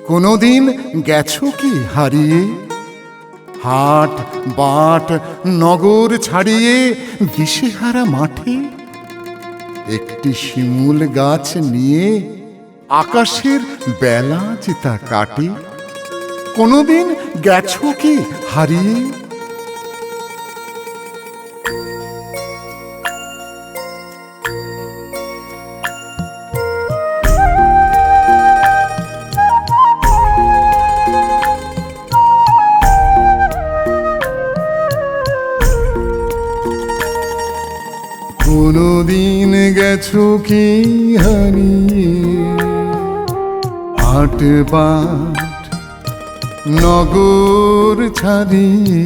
কোনোদিন গেছো কি হারিয়ে? হাট বাট নগর ছাড়িয়ে দিশেহারা মাঠে একটি শিমুল গাছ নিয়ে আকাশের বেলা যে তা কাটে। কোনোদিন গেছো কি হারিয়ে? কোনোদিন গেছো কি হারিয়ে? হাট বাট নগর ছাড়িয়ে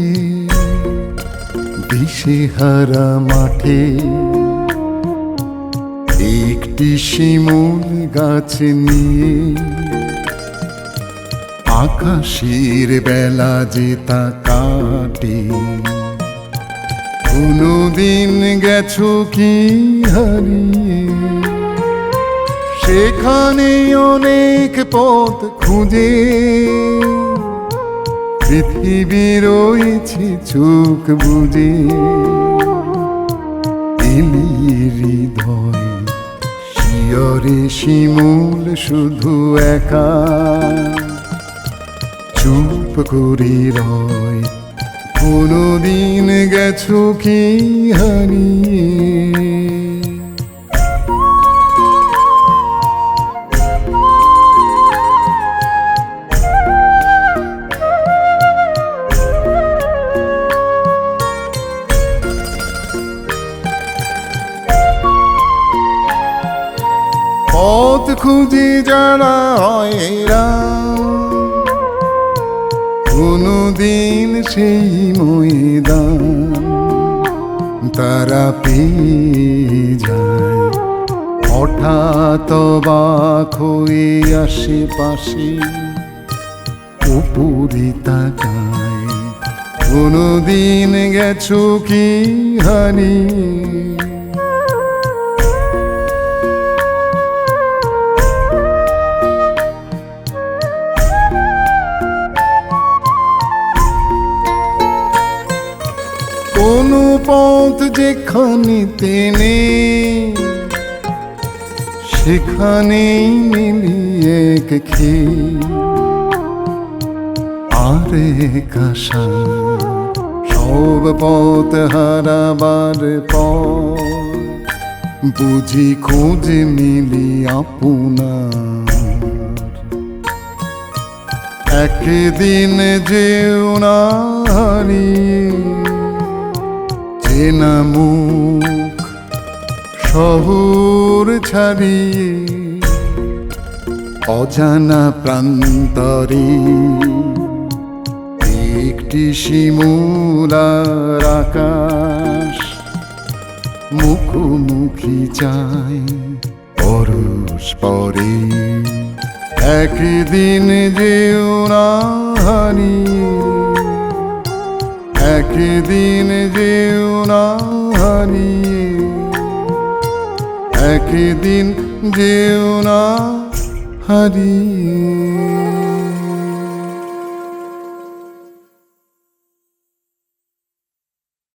দিশেহারা মাঠে একটি শিমুল গাছ নিয়ে আকাশের বেলা যে তা কাটে। কোনোদিন গেছো কি হারিয়ে? সেখানে অনেক পথ খুঁজে পৃথিবী রয়েছে চোখ বুঝে। এলি হৃদয় শিয়রে শিমুল শুধু একা চুপ করে রয়। কোনোদিন গেছো কি হারিয়ে? পথ খুঁজে যারা হয়রান কোনোদিন সেই ময়দান তারা পেয়ে যায়। হঠাৎ অবাক হয়ে আশেপাশে উপরে তাকায়। কোনোদিন গেছো কি হারিয়ে? কোনো পথ যেখানে তেনে সেখানেই মিলিয়ে খে আরে কাশা সব পথ হারাবার পর বুঝি খোঁজ মিলি আপনার। একদিন যেও না হারিয়ে চেনা মুখ শহর ছাড়িয়ে অজানা প্রান্তরে একটি শিমুলার আকাশ মুখোমুখি চায় পরস্পরে। একদিন যেও না হারিয়ে, একদিন যেও না হারিয়ে, একদিন যেও না হারিয়ে।